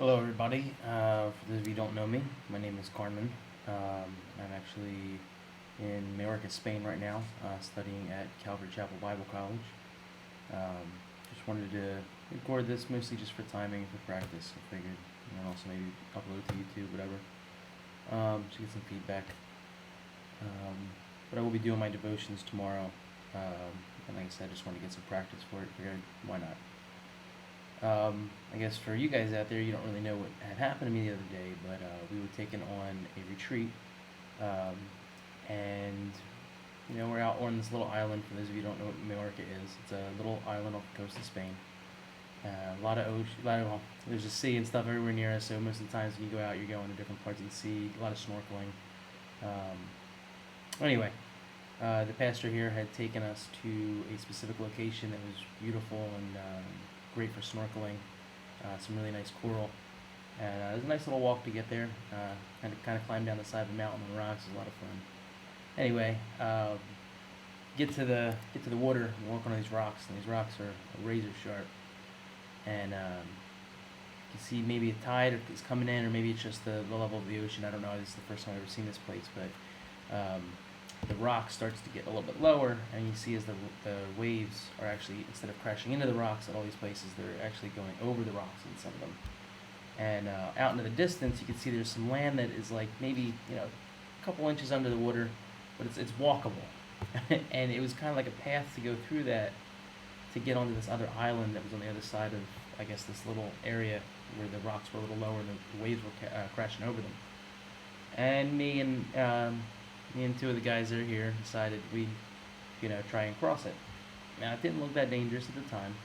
Hello, everybody. For those of you who don't know me, my name is Carmen. I'm actually in Mallorca, Spain right now, studying at Calvary Chapel Bible College. Just wanted to record this mostly just for timing, for practice, I figured, and also maybe upload to YouTube, whatever, to get some feedback. But I will be doing my devotions tomorrow, and like I said, I just wanted to get some practice for it. Figured, why not? I guess for you guys out there, you don't really know what had happened to me the other day, but we were taken on a retreat, um, and we're out on this little island. For those of you who don't know what Mallorca is, it's a little island off the coast of Spain. A lot of ocean, well, there's a sea and stuff everywhere near us. So most of the times when you go out, you're going to different parts of the sea. A lot of snorkeling. Anyway, the pastor here had taken us to a specific location that was beautiful and great for snorkeling. Some really nice coral, and it was a nice little walk to get there. Kind of climb down the side of the mountain on the rocks. It was a lot of fun. Anyway, get to the water and walk on these rocks, and these rocks are razor sharp. And you can see maybe a tide is coming in, or maybe it's just the level of the ocean. I don't know. This is the first time I've ever seen this place, but the rock starts to get a little bit lower, and you see as the waves are actually, instead of crashing into the rocks at all these places, they're actually going over the rocks in some of them. And out into the distance, you can see there's some land that is like maybe a couple inches under the water, but it's walkable. And it was kind of like a path to go through that to get onto this other island that was on the other side of, I guess, this little area where the rocks were a little lower and the waves were crashing over them. And me and two of the guys that are here decided we'd, try and cross it. Now, it didn't look that dangerous at the time.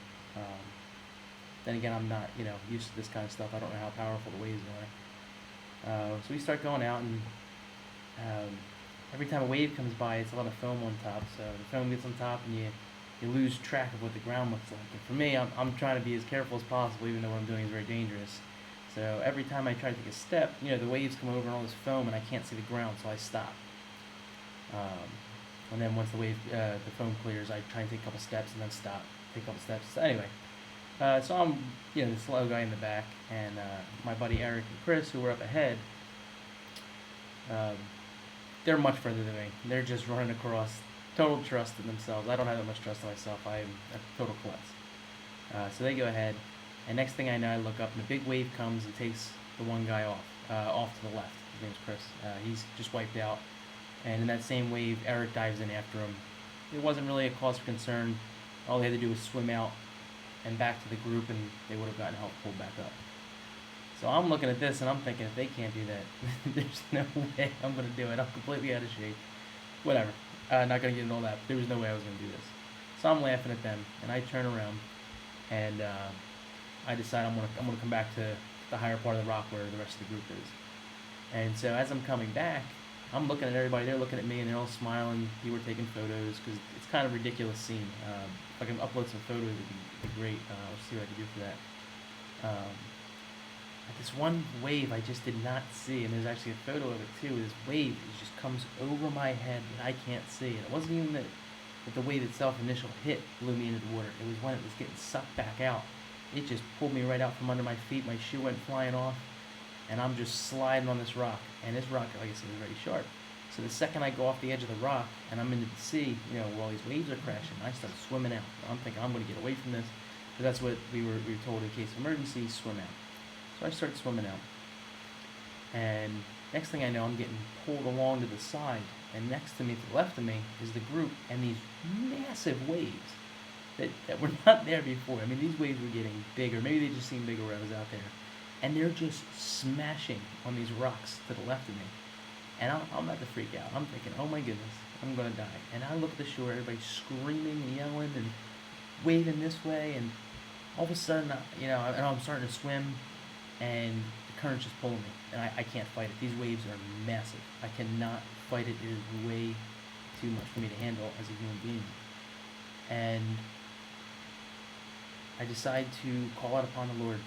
Then again, I'm not, used to this kind of stuff. I don't know how powerful the waves are. So we start going out, and every time a wave comes by, it's a lot of foam on top. So the foam gets on top, and you lose track of what the ground looks like. And for me, I'm trying to be as careful as possible, even though what I'm doing is very dangerous. So every time I try to take a step, the waves come over and all this foam, and I can't see the ground, so I stop. And then once the foam clears, I try and take a couple steps and then stop, take a couple steps. So anyway, so I'm, the slow guy in the back, and my buddy Eric and Chris, who were up ahead, they're much further than me. They're just running across, total trust in themselves. I don't have that much trust in myself. I am a total klutz. So they go ahead, and next thing I know, I look up, and a big wave comes and takes the one guy off to the left. His name's Chris. He's just wiped out. And in that same wave, Eric dives in after him. It wasn't really a cause for concern. All they had to do was swim out and back to the group, and they would have gotten help pulled back up. So I'm looking at this, and I'm thinking, if they can't do that, there's no way I'm going to do it. I'm completely out of shape. Whatever. Not going to get into all that. But there was no way I was going to do this. So I'm laughing at them, and I turn around, and I decide I'm going to come back to the higher part of the rock where the rest of the group is. And so as I'm coming back, I'm looking at everybody. They're looking at me, and they're all smiling. People are taking photos because it's kind of a ridiculous scene. If I can upload some photos, it'd be great. I'll see what I can do for that. This one wave I just did not see, and there's actually a photo of it too. This wave just comes over my head that I can't see. And it wasn't even that the wave itself, initial hit, blew me into the water. It was when it was getting sucked back out. It just pulled me right out from under my feet. My shoe went flying off. And I'm just sliding on this rock, and this rock, like I said, is very sharp. So the second I go off the edge of the rock, and I'm into the sea, where all these waves are crashing, I start swimming out. I'm thinking I'm going to get away from this, because that's what we were told in case of emergency, swim out. So I start swimming out, and next thing I know, I'm getting pulled along to the side, and next to me, to the left of me, is the group, and these massive waves that were not there before. I mean, these waves were getting bigger. Maybe they just seemed bigger when I was out there. And they're just smashing on these rocks to the left of me. And I'm about to freak out. I'm thinking, oh my goodness, I'm going to die. And I look at the shore, everybody's screaming and yelling and waving this way. And all of a sudden, I'm starting to swim, and the current's just pulling me. And I can't fight it. These waves are massive. I cannot fight it. It is way too much for me to handle as a human being. And I decide to call out upon the Lord.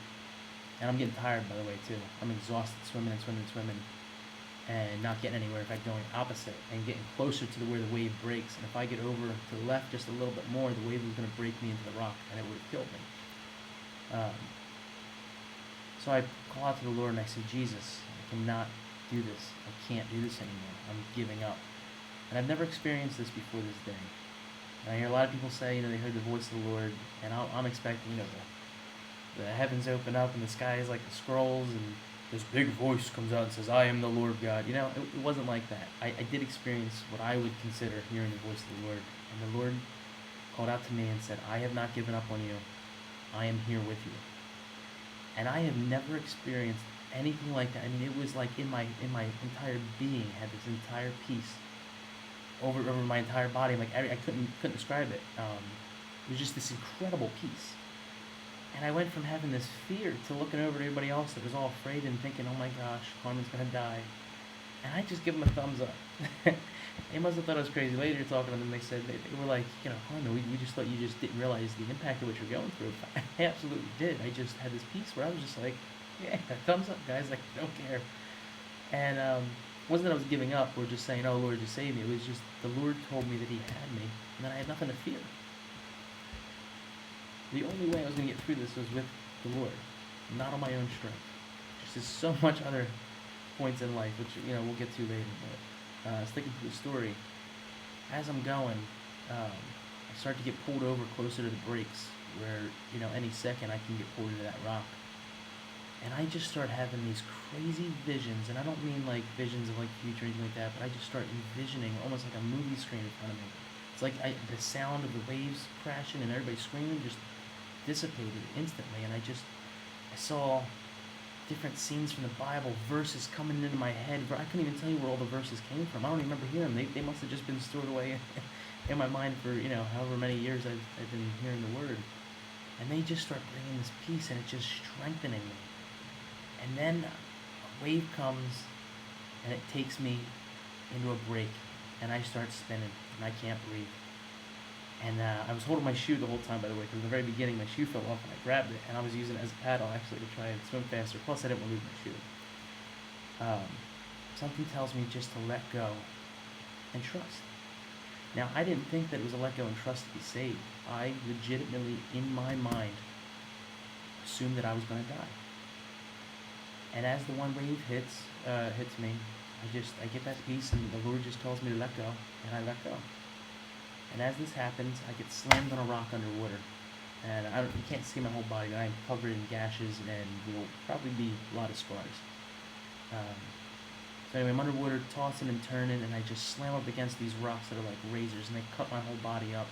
And I'm getting tired, by the way, too. I'm exhausted swimming and not getting anywhere. In fact, going opposite and getting closer to where the wave breaks. And if I get over to the left just a little bit more, the wave was going to break me into the rock, and it would have killed me. So I call out to the Lord and I say, Jesus, I cannot do this. I can't do this anymore. I'm giving up. And I've never experienced this before this day. And I hear a lot of people say, they heard the voice of the Lord, and I'm expecting, the heavens open up and the sky is like the scrolls, and this big voice comes out and says, I am the Lord God. It wasn't like that. I did experience what I would consider hearing the voice of the Lord. And the Lord called out to me and said, I have not given up on you. I am here with you. And I have never experienced anything like that. I mean, it was like in my entire being, had this entire peace over my entire body. Like I couldn't describe it. It was just this incredible peace. And I went from having this fear to looking over at everybody else that was all afraid and thinking, oh my gosh, Carmen's gonna die. And I just give them a thumbs up. They must have thought I was crazy. Later talking to them, they said, they were like, Carmen, we just thought you just didn't realize the impact of what you're going through. I absolutely did. I just had this peace where I was just like, yeah, thumbs up, guys. Like, I don't care. And it wasn't that I was giving up or just saying, oh, Lord, just save me. It was just the Lord told me that he had me and that I had nothing to fear. The only way I was going to get through this was with the Lord, not on my own strength. There's just so much other points in life, which, we'll get to later. But sticking to the story, as I'm going, I start to get pulled over closer to the brakes where, any second I can get pulled into that rock. And I just start having these crazy visions, and I don't mean like visions of like future or anything like that, but I just start envisioning almost like a movie screen in front of me. It's like the sound of the waves crashing and everybody screaming just dissipated instantly, and I saw different scenes from the Bible, verses coming into my head. I couldn't even tell you where all the verses came from. I don't even remember hearing them. They must have just been stored away in my mind for, however many years I've been hearing the Word. And they just start bringing this peace, and it's just strengthening me. And then a wave comes, and it takes me into a break, and I start spinning, and I can't breathe. And I was holding my shoe the whole time, by the way, because in the very beginning my shoe fell off and I grabbed it, and I was using it as a paddle actually to try and swim faster. Plus I didn't want to lose my shoe. Something tells me just to let go and trust. Now, I didn't think that it was a let go and trust to be saved. I legitimately, in my mind, assumed that I was going to die. And as the one wave hits me, I get that peace, and the Lord just tells me to let go, and I let go. And as this happens, I get slammed on a rock underwater. And you can't see my whole body, but I'm covered in gashes and will probably be a lot of scars. So anyway, I'm underwater, tossing and turning, and I just slam up against these rocks that are like razors, and they cut my whole body up.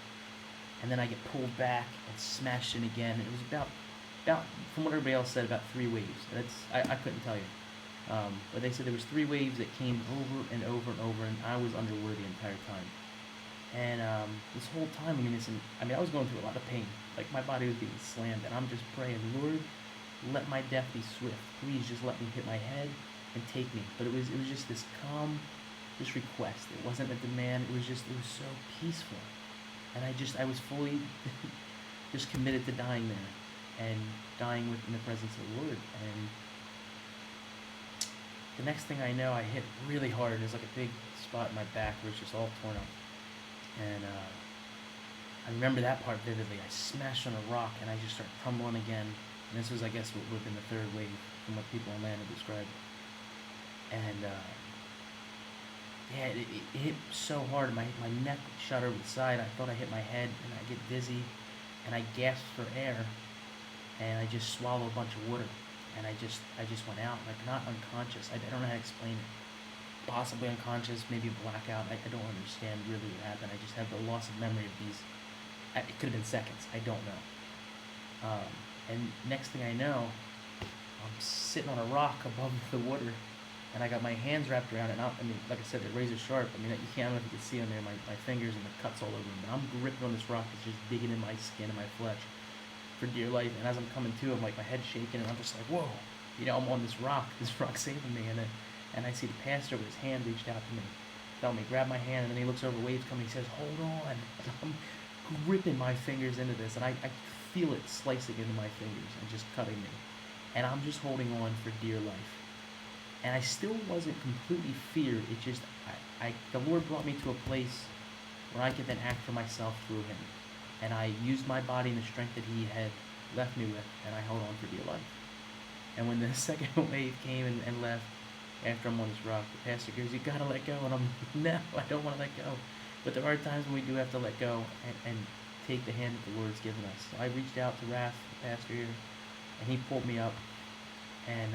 And then I get pulled back and smashed in again. It was about from what everybody else said, about 3 waves. I couldn't tell you. But they said there was 3 waves that came over and over and over, and I was underwater the entire time. And this whole time, I was going through a lot of pain. Like, my body was being slammed, and I'm just praying, Lord, let my death be swift. Please just let me hit my head and take me. But it was just this calm, this request. It wasn't a demand. It was so peaceful. And I was fully just committed to dying there and dying in the presence of the Lord. And the next thing I know, I hit really hard. There's like a big spot in my back where it's just all torn up. And I remember that part vividly. I smashed on a rock, and I just started tumbling again. And this was, I guess, what would have been the 3rd wave from what people on land have described. And it hit so hard. My neck shot over the side. I thought I hit my head, and I get dizzy, and I gasped for air, and I just swallowed a bunch of water, and I just went out, like, not unconscious. I don't know how to explain it. Possibly unconscious, maybe blackout. I don't understand really what happened. I just have the loss of memory of these. It could have been seconds. I don't know. And next thing I know, I'm sitting on a rock above the water, and I got my hands wrapped around it. And like I said, they're razor sharp. You can't, I don't know if you can see on there, my fingers and the cuts all over them. But I'm gripping on this rock that's just digging in my skin and my flesh for dear life. And as I'm coming to, I'm like, my head's shaking, and I'm just like, whoa. I'm on this rock. This rock's saving me. And I see the pastor with his hand reached out to me, telling me, grab my hand, and then he looks over, waves coming, he says, hold on. And I'm gripping my fingers into this, and I feel it slicing into my fingers and just cutting me. And I'm just holding on for dear life. And I still wasn't completely feared. It just, the Lord brought me to a place where I could then act for myself through him. And I used my body and the strength that he had left me with, and I held on for dear life. And when the second wave came and left, after I'm on this rock, the pastor goes, "You gotta let go." And I'm like, "No, I don't want to let go." But there are times when we do have to let go and take the hand that the Lord's given us. So I reached out to Raph, the pastor here, and he pulled me up. And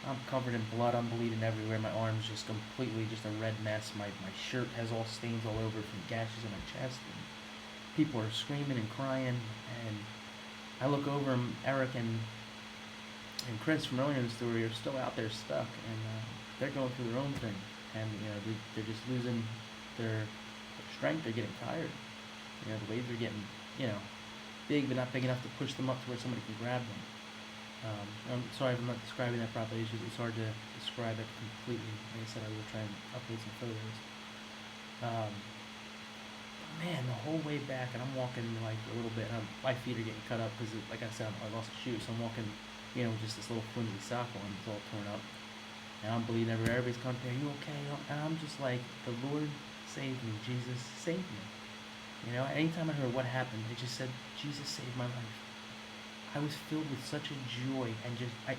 I'm covered in blood. I'm bleeding everywhere. My arm's just completely just a red mess. My shirt has all stains all over from gashes on my chest. And people are screaming and crying. And I look over, and Eric and Chris from earlier in the story are still out there stuck, and they're going through their own thing, and they're just losing their strength. They're getting tired. The waves are getting big, but not big enough to push them up to where somebody can grab them. I'm sorry if I'm not describing that properly. It's hard to describe it completely. Like I said, I will try and upload some photos. Man, the whole way back, and I'm walking like a little bit. My feet are getting cut up because, like I said, I lost a shoe, so I'm walking. Just this little flimsy sock on, it's all torn up. And I'm bleeding everywhere. Everybody's coming, "Are you okay?" And I'm just like, the Lord saved me. Jesus saved me. Anytime I heard what happened, it just said, Jesus saved my life. I was filled with such a joy, and just, I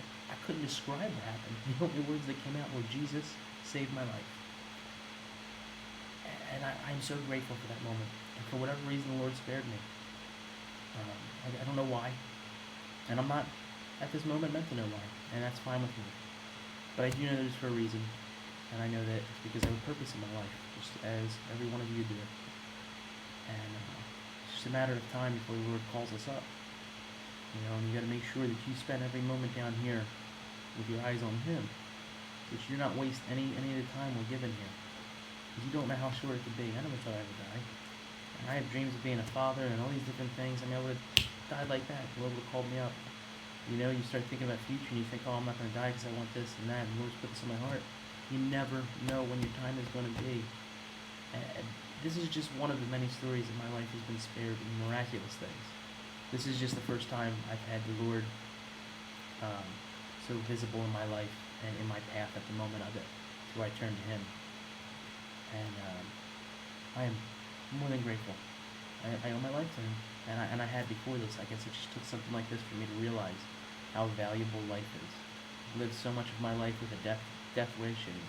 couldn't describe what happened. The only words that came out were, Jesus saved my life. And I'm so grateful for that moment. And for whatever reason, the Lord spared me. I don't know why. And I'm not, at this moment, meant to know why, and that's fine with me. But I do know that it's for a reason, and I know that it's because I have a purpose in my life, just as every one of you do. And it's just a matter of time before the Lord calls us up. And you got to make sure that you spend every moment down here with your eyes on Him, that you're not waste any of the time we're given here, because you don't know how short it could be. I never thought I would die, and I have dreams of being a father and all these different things. I would have died like that. The Lord would have called me up. You start thinking about the future, and you think, "Oh, I'm not going to die because I want this and that," and the Lord's put this in my heart. You never know when your time is going to be. And this is just one of the many stories that my life has been spared in miraculous things. This is just the first time I've had the Lord so visible in my life and in my path at the moment of it, where I turn to Him. And I am more than grateful. I owe my life to Him. And I had before this. I guess it just took something like this for me to realize how valuable life is. I've lived so much of my life with a death wish, and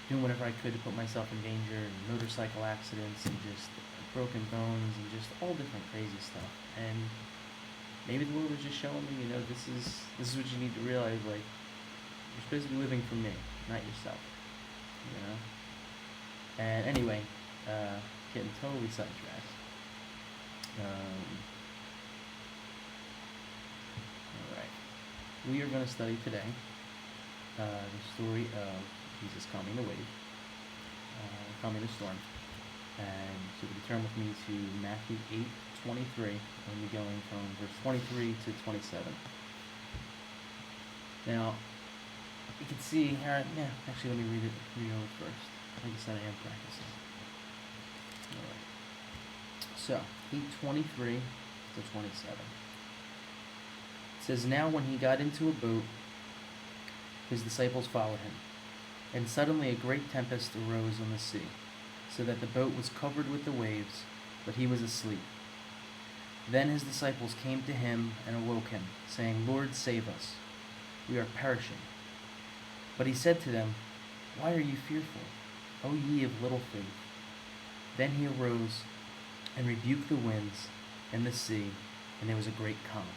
doing whatever I could to put myself in danger, and motorcycle accidents, and just broken bones, and just all different crazy stuff. And maybe the Lord was just showing me, this is what you need to realize. Like, you're supposed to be living for me, not yourself. And anyway, getting totally sidetracked. Alright. We are going to study today the story of Jesus calming the wave, calming the storm. And so if you turn with me to Mathew 8:23, I'm going to be going from verse 23 to 27. Now, you can see, actually let me read it over first. Like I said, I am practicing. Alright. So, 8:23 to 27. It says, "Now when he got into a boat, his disciples followed him. And suddenly a great tempest arose on the sea, so that the boat was covered with the waves, but he was asleep. Then his disciples came to him and awoke him, saying, 'Lord, save us. We are perishing.' But he said to them, 'Why are you fearful, O ye of little faith?' Then he arose and rebuked the winds and the sea, and there was a great calm."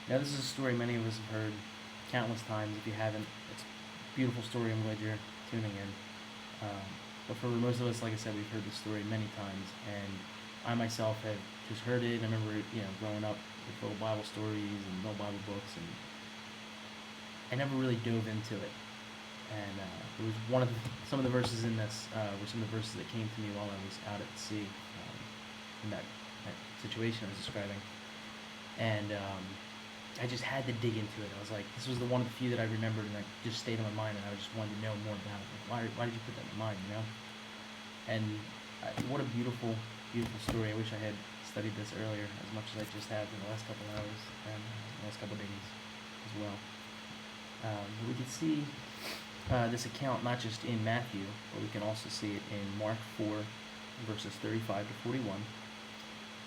Now this is a story many of us have heard countless times. If you haven't, it's a beautiful story. I'm glad you're tuning in. But for most of us, like I said, we've heard this story many times, and I myself have just heard it. I remember, growing up with little Bible stories and little Bible books, and I never really dove into it. And it was some of the verses in this were some of the verses that came to me while I was out at sea, in that situation I was describing. And I just had to dig into it. I was like, this was one of the few that I remembered, and that just stayed in my mind, and I just wanted to know more about it. Like, why did you put that in mind, And what a beautiful, beautiful story. I wish I had studied this earlier as much as I just have in the last couple of hours and the last couple of days as well. But we can see this account not just in Matthew, but we can also see it in Mark 4, verses 35 to 41,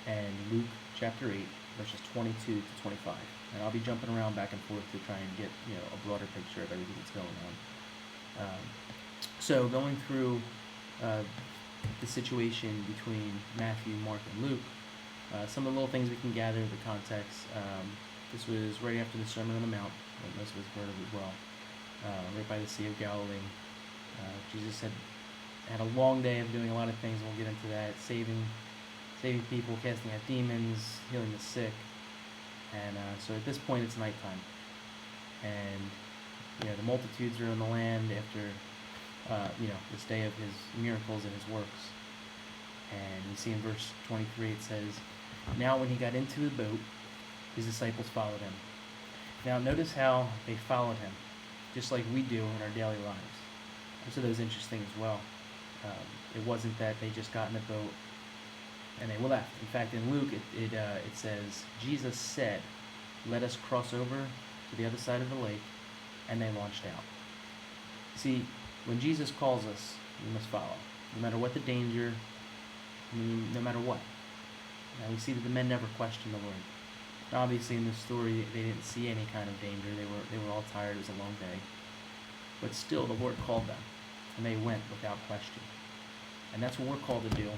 and Luke chapter 8, verses 22 to 25. And I'll be jumping around back and forth to try and get a broader picture of everything that's going on. So going through the situation between Matthew, Mark, and Luke, some of the little things we can gather, the context. This was right after the Sermon on the Mount, that most of us heard of as well, right by the Sea of Galilee. Jesus had a long day of doing a lot of things, and we'll get into that, saving people, casting out demons, healing the sick. And so at this point it's nighttime. And the multitudes are in the land after this day of his miracles and his works. And you see in verse 23 it says, "Now when he got into the boat, his disciples followed him." Now notice how they followed him, just like we do in our daily lives. So that was interesting as well. It wasn't that they just got in the boat and they left. In fact, in Luke it says, Jesus said, "Let us cross over to the other side of the lake," and they launched out. See, when Jesus calls us, we must follow, no matter what the danger, no matter what. Now we see that the men never questioned the Lord. Now, obviously, in this story, they didn't see any kind of danger. They were all tired. It was a long day. But still, the Lord called them, and they went without question. And that's what we're called to do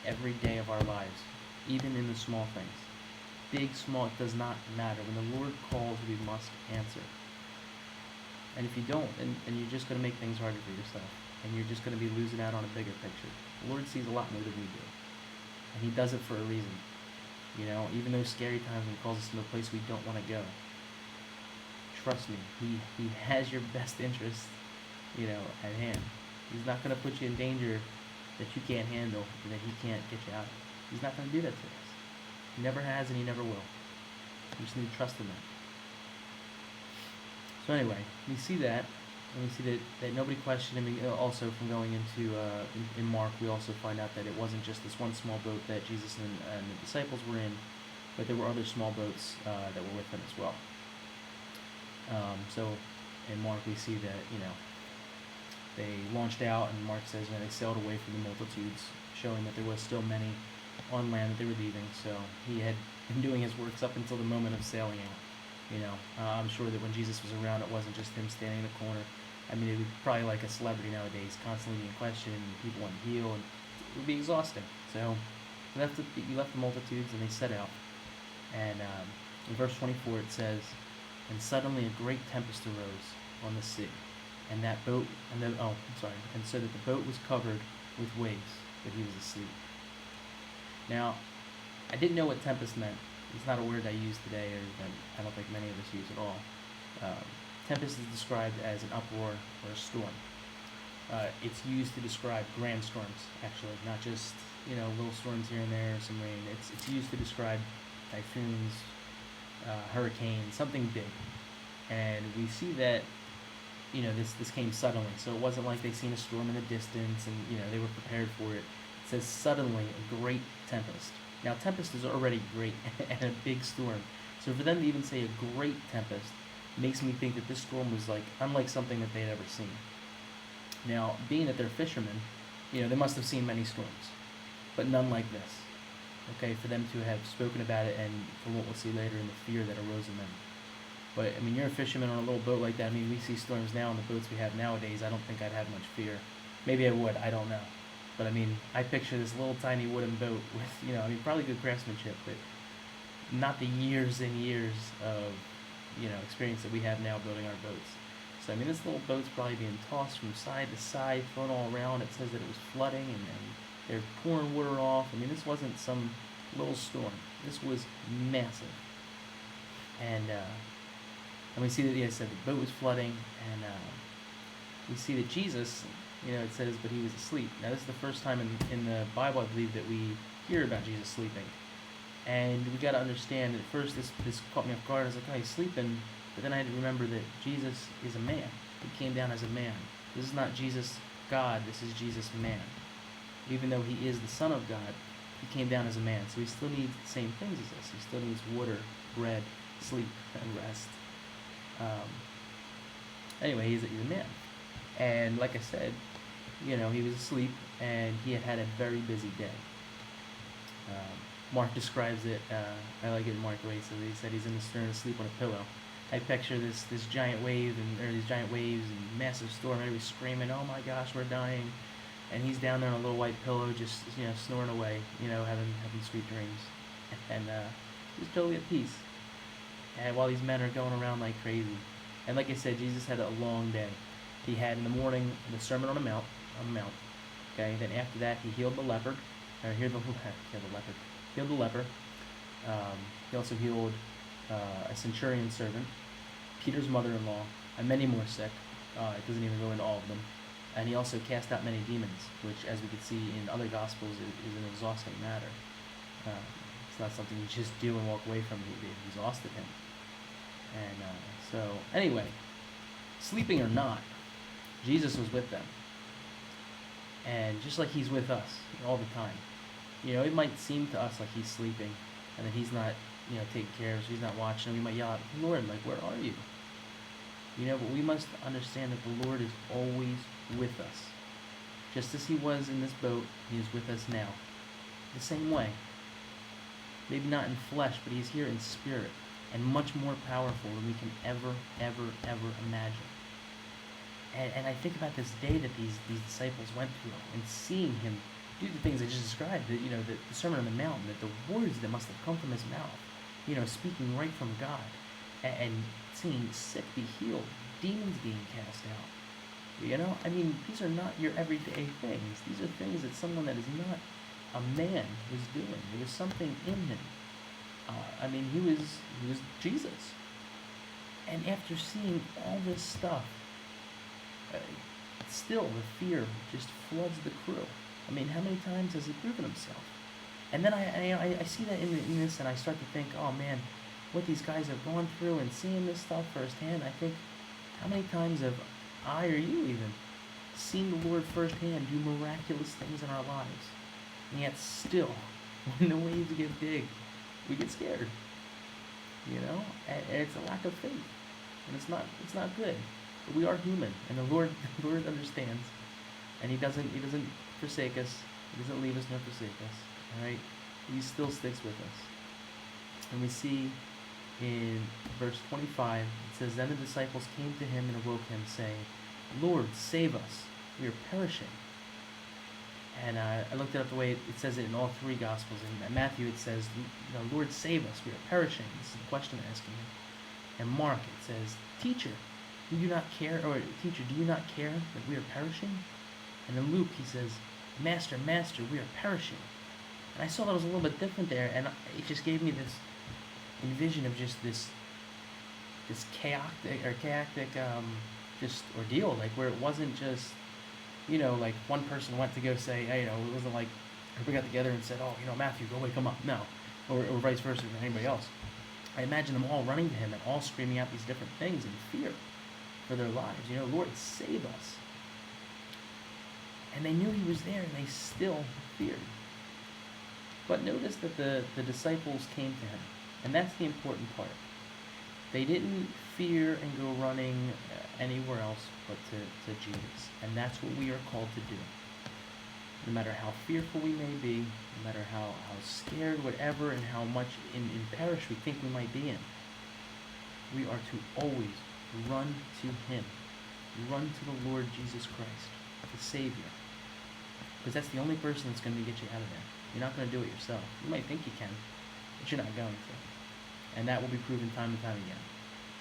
every day of our lives, even in the small things. Big, small, it does not matter. When the Lord calls, we must answer. And if you don't, and you're just going to make things harder for yourself, and you're just going to be losing out on a bigger picture. The Lord sees a lot more than we do. And he does it for a reason. Even those scary times when he calls us into a place we don't want to go. Trust me, he has your best interest, at hand. He's not going to put you in danger that you can't handle and that he can't get you out of. He's not going to do that to us. He never has and he never will. We just need to trust in that. So anyway, we see that, and we see that nobody questioned him. Also, from going into in Mark, we also find out that it wasn't just this one small boat that Jesus and the disciples were in, but there were other small boats that were with them as well. So in Mark, we see that they launched out, and Mark says they sailed away from the multitudes, showing that there was still many on land that they were leaving. So he had been doing his works up until the moment of sailing out. I'm sure that when Jesus was around, it wasn't just him standing in the corner. I mean, it would be probably like a celebrity nowadays, constantly being questioned, and people want to heal, and it would be exhausting. So he left the multitudes, and they set out. And in verse 24 it says, "And suddenly a great tempest arose on the sea, and so that the boat was covered with waves, but he was asleep." Now, I didn't know what tempest meant. It's not a word I use today, or that I don't think many of us use at all. Tempest is described as an uproar or a storm. It's used to describe grand storms, actually, not just little storms here and there, or some rain. It's used to describe typhoons, hurricanes, something big. And we see that this came suddenly. So it wasn't like they seen a storm in the distance and they were prepared for it. It says suddenly a great tempest. Now, tempest is already great and a big storm. So for them to even say a great tempest makes me think that this storm was unlike something that they had ever seen. Now, being that they're fishermen, they must have seen many storms, but none like this. Okay, for them to have spoken about it, and for what we'll see later, in the fear that arose in them. But I mean, you're a fisherman on a little boat like that. I mean, we see storms now on the boats we have nowadays. I don't think I'd have much fear. Maybe I would. I don't know. But I mean, I picture this little tiny wooden boat with, probably good craftsmanship, but not the years and years of, experience that we have now building our boats. So I mean, this little boat's probably being tossed from side to side, thrown all around. It says that it was flooding, and they're pouring water off. I mean, this wasn't some little storm. This was massive. And we see that, I said the boat was flooding, and we see that Jesus, it says, but he was asleep. Now, this is the first time in the Bible, I believe, that we hear about Jesus sleeping. And we got to understand, at first this caught me off guard. I was like, oh, he's sleeping. But then I had to remember that Jesus is a man. He came down as a man. This is not Jesus God. This is Jesus man. Even though he is the Son of God, he came down as a man. So he still needs the same things as us. He still needs water, bread, sleep, and rest. Anyway, he's a man. And like I said, he was asleep, and he had had a very busy day. Mark describes it. I like it in Mark the way he said he's in the stern asleep on a pillow. I picture this giant wave or these giant waves and massive storm. Everybody's screaming, "Oh my gosh, we're dying!" And he's down there on a little white pillow, just snoring away, having sweet dreams, and he's totally at peace. And while these men are going around like crazy, and like I said, Jesus had a long day. He had in the morning the Sermon on the Mount, Okay, then after that he healed the leper, or healed the leper. He also healed a centurion servant, Peter's mother-in-law, and many more sick. It doesn't even go into all of them. And he also cast out many demons, which, as we could see in other Gospels, is an exhausting matter. It's not something you just do and walk away from. It exhausted him. And so, anyway, sleeping or not, Jesus was with them. And just like he's with us all the time. It might seem to us like he's sleeping and that he's not, taking care of us, he's not watching. We might yell out, "Lord, like, where are you?" But we must understand that the Lord is always with us. Just as he was in this boat, he is with us now. The same way. Maybe not in flesh, but he's here in spirit, and much more powerful than we can ever imagine. And I think about this day that these disciples went through, and seeing him do the things I just described, the Sermon on the Mount, that the words that must have come from his mouth, speaking right from God, and seeing sick be healed, demons being cast out. These are not your everyday things. These are things that someone that is not a man was doing. There was something in him. He was Jesus. And after seeing all this stuff, still the fear just floods the crew. How many times has he proven himself? And then I see that in this, and I start to think, oh man, what these guys have gone through, and seeing this stuff firsthand, I think, how many times have I or you even seen the Lord firsthand do miraculous things in our lives? And yet still, when the waves get big, we get scared. And it's a lack of faith. And it's not good. But we are human, and the Lord understands. And he doesn't forsake us. He doesn't leave us nor forsake us. Alright? He still sticks with us. And we see in verse 25, it says, "Then the disciples came to him and awoke him, saying, 'Lord, save us, we are perishing.'" And I looked it up the way it says it in all three Gospels. In Mathew it says, "Lord, save us, we are perishing." This is the question asking him. And Mark it says, "Teacher, do you not care, or teacher, do you not care that we are perishing?" And in Luke he says, "Master, Master, we are perishing." And I saw that was a little bit different there, and it just gave me this vision of just this chaotic just ordeal, like where it wasn't just like one person went to go say, hey, it wasn't like everybody got together and said, "Oh, Matthew, go wake him up." No, or vice versa for anybody else. I imagine them all running to him and all screaming out these different things in fear for their lives. "Lord, save us." And they knew he was there, and they still feared. But notice that the disciples came to him. And that's the important part. They didn't fear and go running anywhere else but to Jesus. And that's what we are called to do. No matter how fearful we may be, no matter how scared, whatever, and how much in parish we think we might be in, we are to always run to him. Run to the Lord Jesus Christ, the Savior. Because that's the only person that's going to get you out of there. You're not going to do it yourself. You might think you can, but you're not going to. And that will be proven time and time again.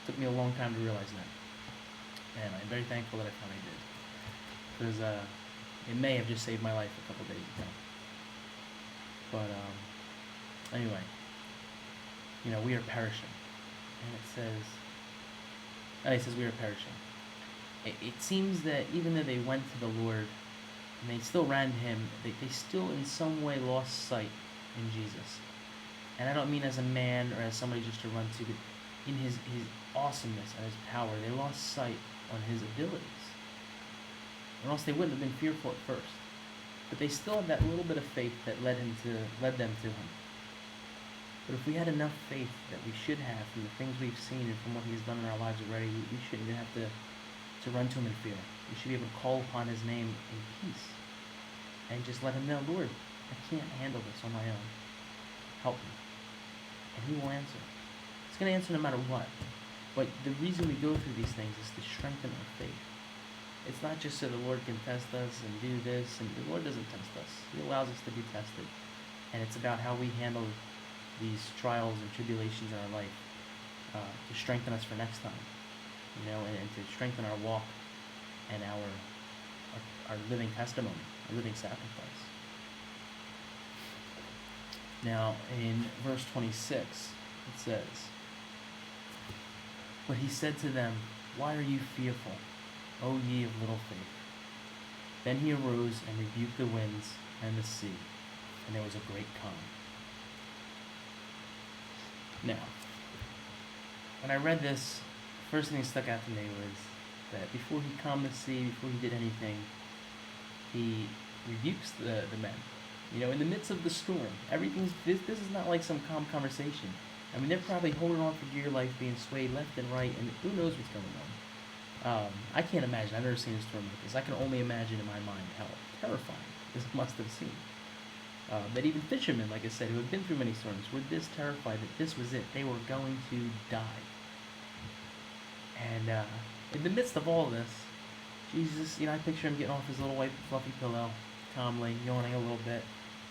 It took me a long time to realize that. And I'm very thankful that I finally did. Because it may have just saved my life a couple days ago. But anyway, we are perishing. And it says we are perishing. It seems that even though they went to the Lord and they still ran to him, they still in some way lost sight in Jesus. And I don't mean as a man or as somebody just to run to, but in his awesomeness and his power, they lost sight on his abilities. Or else they wouldn't have been fearful at first. But they still had that little bit of faith that led them to him. But if we had enough faith that we should have from the things we've seen and from what he's done in our lives already, we shouldn't even have to run to him in fear. We should be able to call upon his name in peace. And just let him know, "Lord, I can't handle this on my own. help me. And he will answer. He's going to answer no matter what. But the reason we go through these things is to strengthen our faith. It's not just so the Lord can test us and do this, and the Lord doesn't test us. He allows us to be tested. And it's about how we handle these trials and tribulations in our life to strengthen us for next time, and to strengthen our walk and our living testimony, our living sacrifice. Now, in verse 26, it says, "But he said to them, 'Why are you fearful, O ye of little faith?' Then he arose and rebuked the winds and the sea, and there was a great calm." Now, when I read this, first thing that stuck out to me was that before he calmed the sea, before he did anything, he rebukes the men. In the midst of the storm, this is not like some calm conversation. I mean, they're probably holding on for dear life, being swayed left and right, and who knows what's going on. I can't imagine. I've never seen a storm like this. I can only imagine in my mind how terrifying this must have seemed. That even fishermen, like I said, who have been through many storms, were this terrified that this was it. They were going to die. And in the midst of all this, Jesus, I picture him getting off his little white fluffy pillow, calmly, yawning a little bit,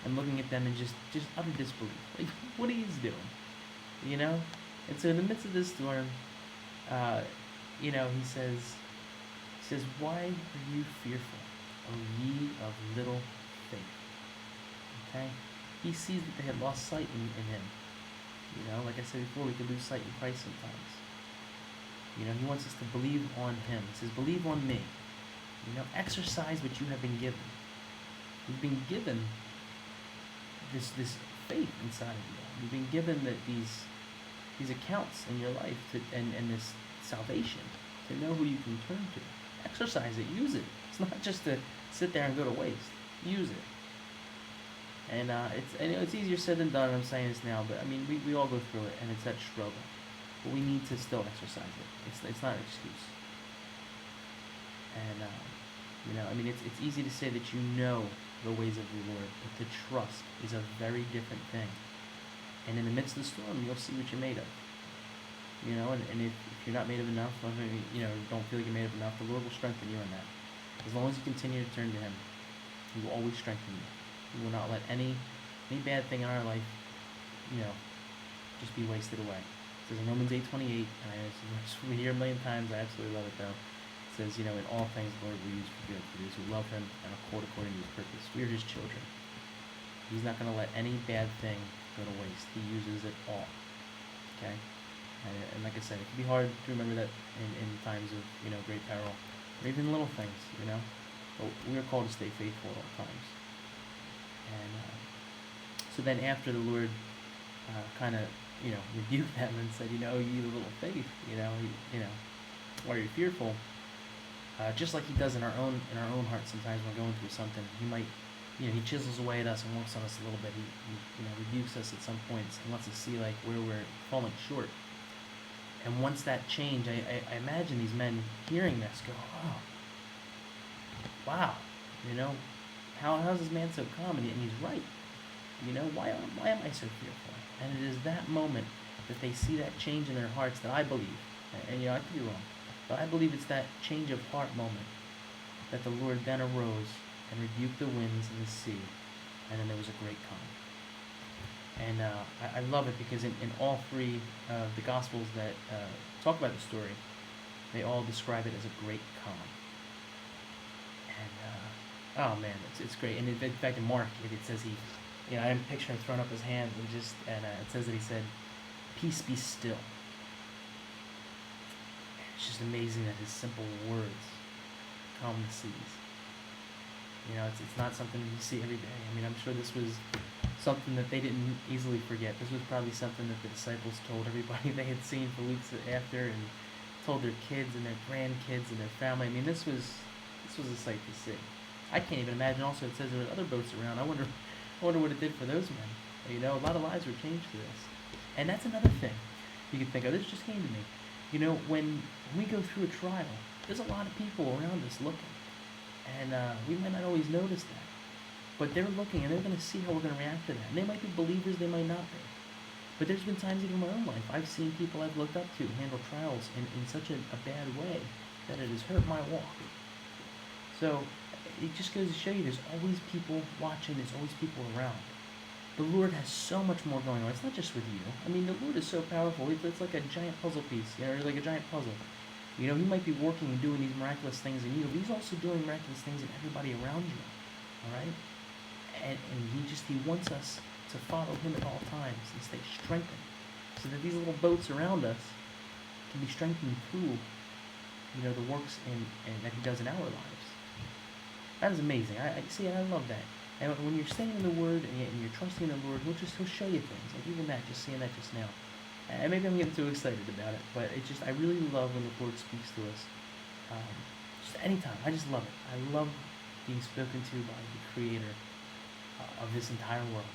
and looking at them in just utter disbelief. Like, what he's doing, And so in the midst of this storm, he says, "Why are you fearful, O ye of little faith?" Okay? He sees that they had lost sight in him. Like I said before, we could lose sight in Christ sometimes. He wants us to believe on him. He says, "Believe on me." Exercise what you have been given. You've been given this faith inside of you. You've been given that these accounts in your life and this salvation to know who you can turn to. Exercise it. Use it. It's not just to sit there and go to waste. Use it. And it's easier said than done. I'm saying this now, but I mean we all go through it, and it's that struggle. But we need to still exercise it. It's not an excuse. And it's easy to say that you know the ways of the Lord, but to trust is a very different thing. And in the midst of the storm, you'll see what you're made of. And if you're not made of enough, don't feel like you're made of enough, the Lord will strengthen you in that. As long as you continue to turn to him, he will always strengthen you. He will not let any bad thing in our life, just be wasted away. It says in Romans 8:28, and we hear a million times, I absolutely love it though. It says, in all things the Lord will use for good for those who love him and are called according to his purpose. We are his children. He's not going to let any bad thing go to waste. He uses it all. Okay? And like I said, it can be hard to remember that in times of, great peril, or even little things, But we are called to stay faithful at all times. And so then after the Lord kind of, rebuked them and said, "Oh, ye little faith, why are you fearful?" Just like he does in our own hearts sometimes when we're going through something, he might, he chisels away at us and works on us a little bit. He rebukes us at some points and lets us see like where we're falling short. And once that change, I imagine these men hearing this go, "Oh, wow, how's this man so calm?" And he's right. Why am I so fearful? And it is that moment that they see that change in their hearts that I believe, and I could be wrong, but I believe it's that change of heart moment that the Lord then arose and rebuked the winds and the sea, and then there was a great calm. And I love it because in all three of the Gospels that talk about the story, they all describe it as a great calm. And oh man, it's great. And in fact, in Mark, it says I'm picturing him throwing up his hands and it says that he said, "Peace be still." It's just amazing that his simple words calm the seas. It's not something you see every day. I mean, I'm sure this was something that they didn't easily forget. This was probably something that the disciples told everybody they had seen for weeks after, and told their kids and their grandkids and their family. I mean, this was a sight to see. I can't even imagine. Also, it says there were other boats around. I wonder what it did for those men. A lot of lives were changed through this. And that's another thing you could think of. This just came to me. When we go through a trial, there's a lot of people around us looking. And we might not always notice that. But they're looking and they're going to see how we're going to react to that. And they might be believers, they might not be. But there's been times even in my own life, I've seen people I've looked up to handle trials in such a bad way that it has hurt my walk. So it just goes to show you there's always people watching, there's always people around. The Lord has so much more going on. It's not just with you. I mean, the Lord is so powerful. It's like a giant puzzle piece, or like a giant puzzle. He might be working and doing these miraculous things in you, but he's also doing miraculous things in everybody around you. All right? And he wants us to follow him at all times and stay strengthened, so that these little boats around us can be strengthened through, the works and that he does in our lives. That is amazing. I see, I love that. And when you're staying in the Word and you're trusting the Lord, he'll show you things. Like even that, just seeing that just now. And maybe I'm getting too excited about it, but I really love when the Lord speaks to us. Just anytime. I just love it. I love being spoken to by the Creator of this entire world.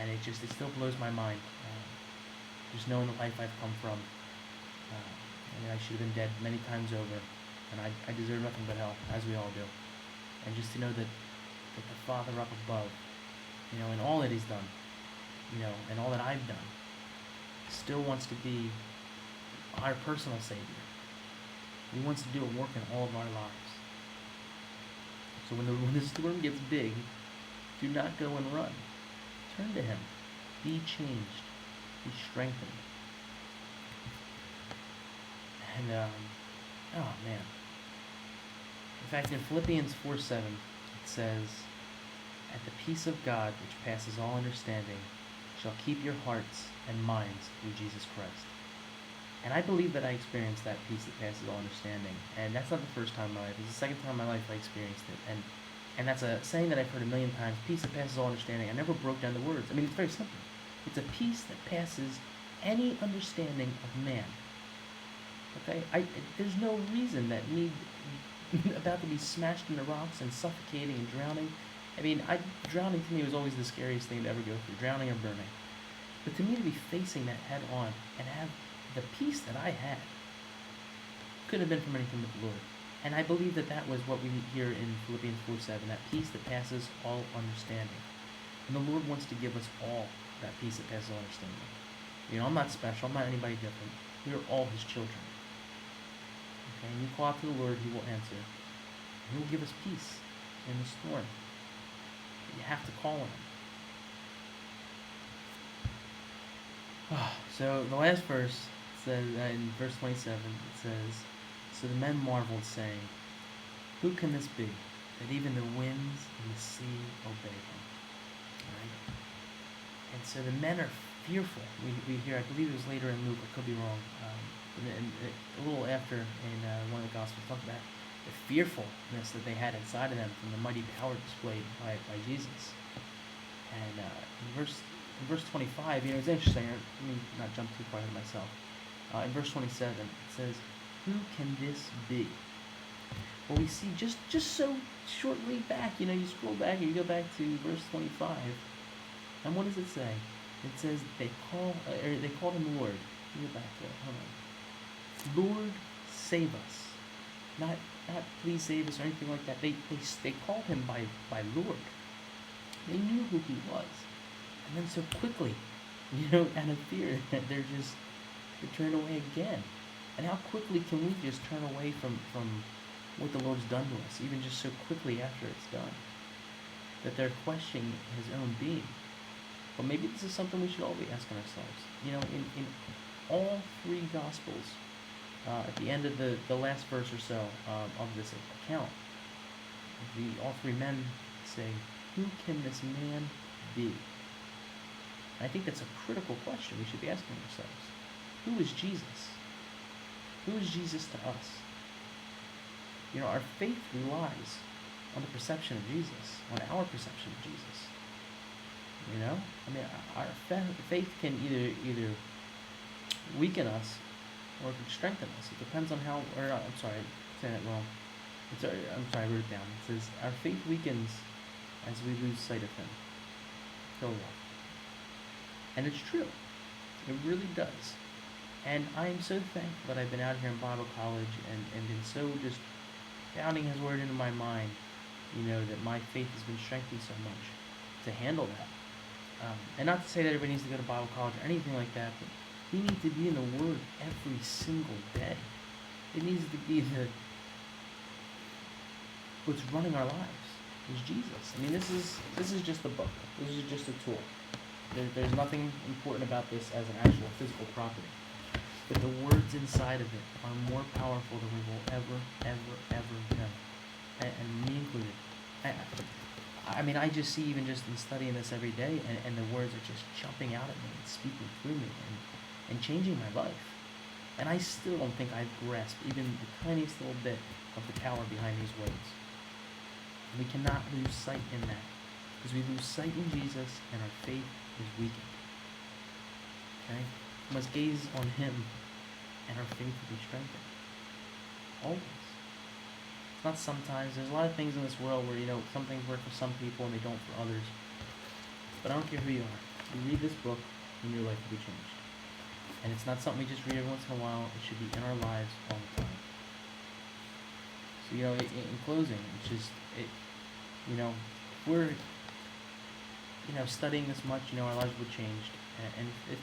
And it still blows my mind. Just knowing the life I've come from. I should have been dead many times over. And I deserve nothing but hell, as we all do. And just to know that the Father up above, and all that he's done, and all that I've done, still wants to be our personal Savior. He wants to do a work in all of our lives. So when the storm gets big, do not go and run. Turn to him. Be changed. Be strengthened. And, oh man. In fact, in Philippians 4:7, it says, "At the peace of God, which passes all understanding, shall keep your hearts and minds through Jesus Christ." And I believe that I experienced that peace that passes all understanding. And that's not the first time in my life. It's the second time in my life I experienced it. And that's a saying that I've heard a million times, peace that passes all understanding. I never broke down the words. I mean, it's very simple. It's a peace that passes any understanding of man. Okay? There's no reason that me about to be smashed into rocks and suffocating and drowning. I mean, drowning to me was always the scariest thing to ever go through, drowning or burning. But to me, to be facing that head on and have the peace that I had couldn't have been from anything but the Lord. And I believe that was what we hear in Philippians 4:7, that peace that passes all understanding. And the Lord wants to give us all that peace that passes all understanding. I'm not special. I'm not anybody different. We are all his children. Okay, and you call out to the Lord, he will answer. And he will give us peace in the storm. But you have to call on him. So the last verse says, in verse 27, it says, "So the men marveled, saying, 'Who can this be, that even the winds and the sea obey him?'" Right? And so the men are fearful. We hear, I believe it was later in Luke, I could be wrong, and a little after in one of the Gospels, talk about the fearfulness that they had inside of them from the mighty power displayed by Jesus. And in verse 25, it's interesting. Let me not jump too far ahead of myself. In verse 27, it says, "Who can this be?" Well, we see just so shortly back, you scroll back and you go back to verse 25, and what does it say? It says they called him Lord. Let me go back there. Hold on. Lord, save us. Not please save us or anything like that. They called him by Lord. They knew who he was. And then so quickly, out of fear, they turn away again. And how quickly can we just turn away from what the Lord's done to us, even just so quickly after it's done? That they're questioning his own being. But maybe this is something we should all be asking ourselves. In all three Gospels, at the end of the last verse or so of this account, all three men say, "Who can this man be?" And I think that's a critical question we should be asking ourselves. Who is Jesus? Who is Jesus to us? Our faith relies on the perception of Jesus, on our perception of Jesus. Our faith can either weaken us or it can strengthen us. It depends on how, I'm sorry, I'm saying that wrong. I wrote it down. It says, our faith weakens as we lose sight of him. And it's true. It really does. And I am so thankful that I've been out here in Bible college and been so just pounding his word into my mind, that my faith has been strengthened so much to handle that. And not to say that everybody needs to go to Bible college or anything like that, but we need to be in the Word every single day. It needs to be what's running our lives is Jesus. I mean, this is just a book. This is just a tool. There's nothing important about this as an actual physical property. But the words inside of it are more powerful than we will ever know. And me included. I mean, I just see, even just in studying this every day, and the words are just jumping out at me and speaking through me and changing my life. And I still don't think I've grasped even the tiniest little bit of the power behind these words. And we cannot lose sight in that, because we lose sight in Jesus and our faith is weakened. Okay? We must gaze on Him and our faith will be strengthened. Always. It's not sometimes. There's a lot of things in this world where, some things work for some people and they don't for others. But I don't care who you are. You read this book and your life will be changed. And it's not something we just read every once in a while. It should be in our lives all the time. So, in closing, it's just, we're, studying this much, our lives will be changed. And if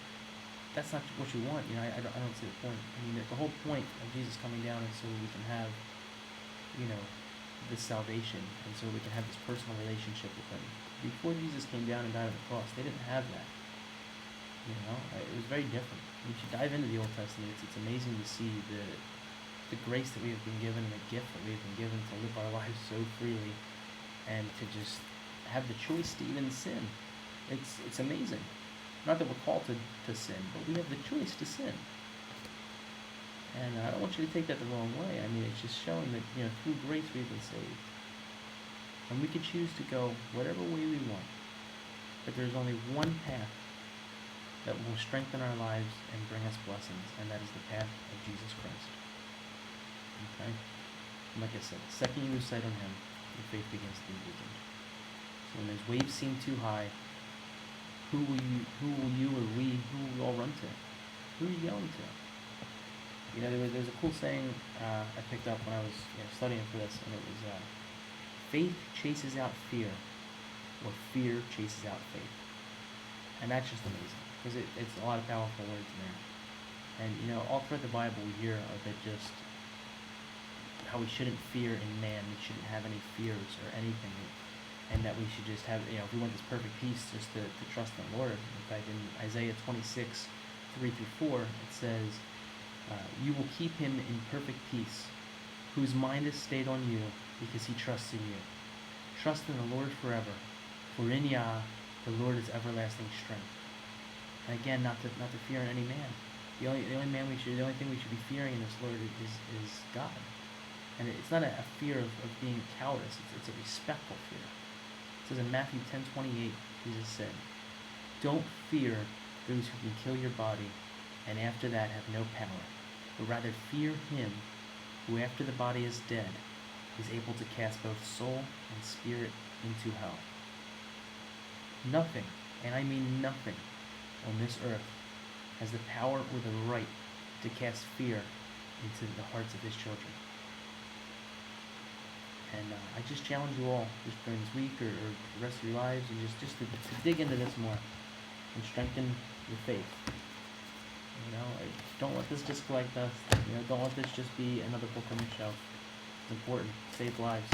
that's not what you want, I don't see the point. I mean, the whole point of Jesus coming down is so we can have, this salvation, and so we can have this personal relationship with Him. Before Jesus came down and died on the cross, they didn't have that. It was very different. You should dive into the Old Testament. It's amazing to see the grace that we have been given and the gift that we have been given to live our lives so freely and to just have the choice to even sin. It's amazing. Not that we're called to sin, but we have the choice to sin. And I don't want you to take that the wrong way. I mean, it's just showing that, through grace we've been saved. And we can choose to go whatever way we want. But there's only one path that will strengthen our lives and bring us blessings, and that is the path of Jesus Christ. Okay? And like I said, the second you lose sight on Him, your faith begins to be weakened. So when those waves seem too high, who will you or we all run to? Who are you going to? There's a cool saying I picked up when I was studying for this, and it was, faith chases out fear, or fear chases out faith. And that's just amazing, because it's a lot of powerful words in there. And, all throughout the Bible we hear of it, just how we shouldn't fear in man, we shouldn't have any fears or anything, and that we should just have, if we want this perfect peace, just to trust in the Lord. In fact, in Isaiah 26, 3-4, it says, you will keep him in perfect peace, whose mind is stayed on you, because he trusts in you. Trust in the Lord forever, for in Yah the Lord is everlasting strength. And again, not to fear in any man. The only thing we should be fearing in this Lord is God. And it's not a fear of being cowardice. It's a respectful fear. It says in Mathew 10:28, Jesus said, "Don't fear those who can kill your body, and after that have no power, but rather fear Him who after the body is dead is able to cast both soul and spirit into hell." Nothing, and I mean nothing, on this earth has the power or the right to cast fear into the hearts of His children. And I just challenge you all, just during this week or the rest of your lives, and just to dig into this more and strengthen your faith. Don't let this just collect dust. Don't let this just be another book on your shelf. It's important. Save lives.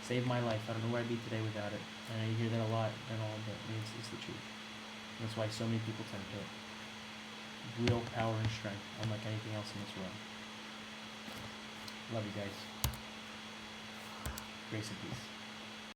Save my life. I don't know where I'd be today without it. And I hear that a lot and all, but it's the truth. And that's why so many people turn to it. Real power and strength, unlike anything else in this world. Love you guys. Grace and peace.